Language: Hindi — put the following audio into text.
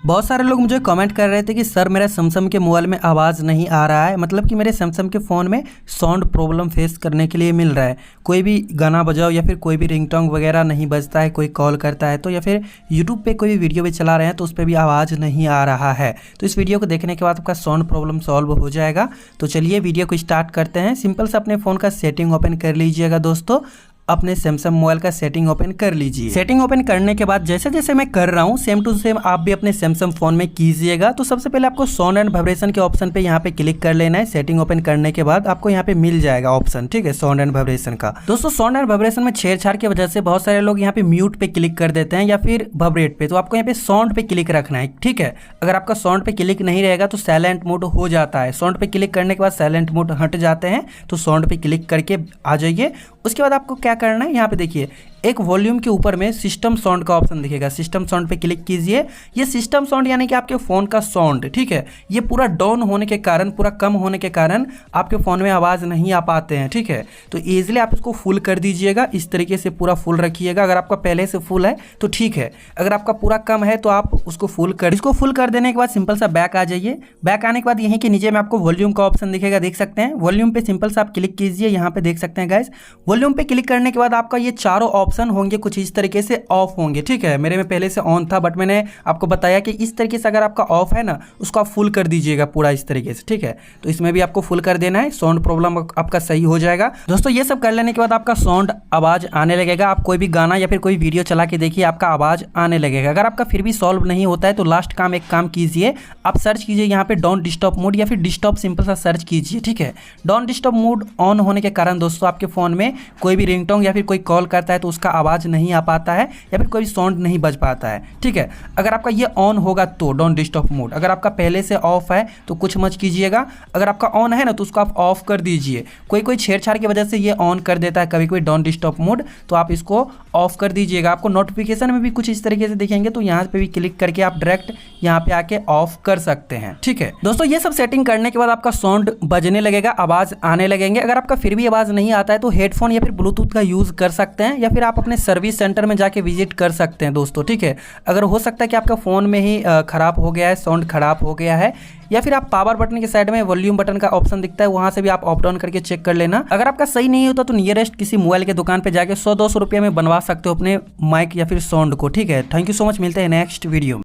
बहुत सारे लोग मुझे कमेंट कर रहे थे कि सर मेरा सैमसंग के मोबाइल में आवाज़ नहीं आ रहा है, मतलब कि मेरे सैमसंग के फ़ोन में साउंड प्रॉब्लम फेस करने के लिए मिल रहा है। कोई भी गाना बजाओ या फिर कोई भी रिंगटोन वगैरह नहीं बजता है, कोई कॉल करता है तो, या फिर यूट्यूब पे कोई भी वीडियो भी चला रहे हैं तो उस पर भी आवाज़ नहीं आ रहा है। तो इस वीडियो को देखने के बाद आपका साउंड प्रॉब्लम सॉल्व हो जाएगा। तो चलिए वीडियो को स्टार्ट करते हैं। सिंपल से अपने फ़ोन का सेटिंग ओपन कर लीजिएगा दोस्तों। अपने सैमसंग मोबाइल का सेटिंग ओपन कर लीजिए। सेटिंग ओपन करने के बाद जैसे जैसे मैं कर रहा हूँ सेम टू सेम आप भी अपने सैमसंग फोन में कीजिएगा। तो सबसे पहले आपको साउंड एंड वाइब्रेशन के ऑप्शन पे यहाँ पे क्लिक कर लेना है। सेटिंग ओपन करने के बाद आपको यहाँ पे मिल जाएगा ऑप्शन, ठीक है, साउंड एंड वाइब्रेशन का। दोस्तों साउंड एंड वाइब्रेशन में छेड़छाड़ की वजह से बहुत सारे लोग यहाँ पे म्यूट पे क्लिक कर देते हैं या फिर वाइब्रेट पे। तो आपको यहाँ पे साउंड पे क्लिक रखना है, ठीक है। अगर आपका साउंड पे क्लिक नहीं रहेगा तो साइलेंट मोड हो जाता है। साउंड पे क्लिक करने के बाद साइलेंट मोड हट जाते हैं। तो साउंड पे क्लिक करके आ जाइए। उसके बाद आपको क्या करना है, यहाँ पे देखिए एक वॉल्यूम के ऊपर में सिस्टम साउंड का ऑप्शन दिखेगा। सिस्टम साउंड पे क्लिक कीजिए। ये सिस्टम साउंड यानी कि आपके फ़ोन का साउंड, ठीक है, ये पूरा डाउन होने के कारण, पूरा कम होने के कारण आपके फ़ोन में आवाज़ नहीं आ पाते हैं, ठीक है। तो ईजिली आप इसको फुल कर दीजिएगा। इस तरीके से पूरा फुल रखिएगा। अगर आपका पहले से फुल है तो ठीक है, अगर आपका पूरा कम है तो आप उसको फुल कर, इसको फुल कर देने के बाद सिंपल सा बैक आ जाइए। बैक आने के बाद यहीं के नीचे में आपको वॉल्यूम का ऑप्शन दिखेगा, देख सकते हैं। वॉल्यूम पे सिंपल सा आप क्लिक कीजिए। यहाँ पे देख सकते हैं गाइस, वॉल्यूम पे क्लिक करने के बाद आपका ये चारों ऑप्शन होंगे कुछ इस तरीके से ऑफ होंगे, ठीक है। मेरे में पहले से ऑन था बट मैंने आपको बताया कि इस तरीके से अगर आपका ऑफ है ना उसको आप फुल कर दीजिएगा पूरा इस तरीके से, ठीक है। तो इसमें भी आपको फुल कर देना है, साउंड प्रॉब्लम आपका सही हो जाएगा। दोस्तों ये सब कर लेने के बाद आपका साउंड आवाज़ आने लगेगा। आप कोई भी गाना या फिर कोई वीडियो चला के देखिए, आपका आवाज़ आने लगेगा। अगर आपका फिर भी सॉल्व नहीं होता है तो लास्ट काम, एक काम कीजिए, आप सर्च कीजिए यहाँ पे डोंट डिस्टर्ब मोड या फिर डिस्टर्ब, सिंपल सा सर्च कीजिए, ठीक है। डोंट डिस्टर्ब मोड ऑन होने के कारण दोस्तों आपके फ़ोन में कोई भी रिंगटोन या फिर कोई कॉल करता है तो उसका आवाज़ नहीं आ पाता है या फिर कोई साउंड नहीं बज पाता है, ठीक है। अगर आपका ये ऑन होगा तो डोंट डिस्टर्ब मोड, अगर आपका पहले से ऑफ है तो कुछ मत कीजिएगा। अगर आपका ऑन है ना तो उसको आप ऑफ कर दीजिए। कोई छेड़छाड़ की वजह से ये ऑन कर देता है कभी कोई डोंट डिस्टर्ब मोड, तो आप इसको ऑफ कर दीजिएगा। आपको नोटिफिकेशन में भी कुछ इस तरीके से दिखेंगे तो यहाँ पे भी क्लिक करके आप डायरेक्ट यहाँ पे आके ऑफ कर सकते हैं, ठीक है। दोस्तों ये सब सेटिंग करने के बाद आपका साउंड बजने लगेगा, आवाज़ आने लगेंगे। अगर आपका फिर भी आवाज़ नहीं आता है तो हेडफोन या फिर ब्लूटूथ का यूज़ कर सकते हैं या फिर आप अपने सर्विस सेंटर में जाके विजिट कर सकते हैं दोस्तों, ठीक है। अगर हो सकता है कि आपका फ़ोन में ही ख़राब हो गया है, साउंड ख़राब हो गया है, या फिर आप पावर बटन के साइड में वॉल्यूम बटन का ऑप्शन दिखता है, वहां से भी आप अप डाउन करके चेक कर लेना। अगर आपका सही नहीं होता तो नियरेस्ट किसी मोबाइल के दुकान पे जाके 100-200 रुपये में बनवा सकते हो अपने माइक या फिर साउंड को, ठीक है। थैंक यू सो मच, मिलते हैं नेक्स्ट वीडियो में।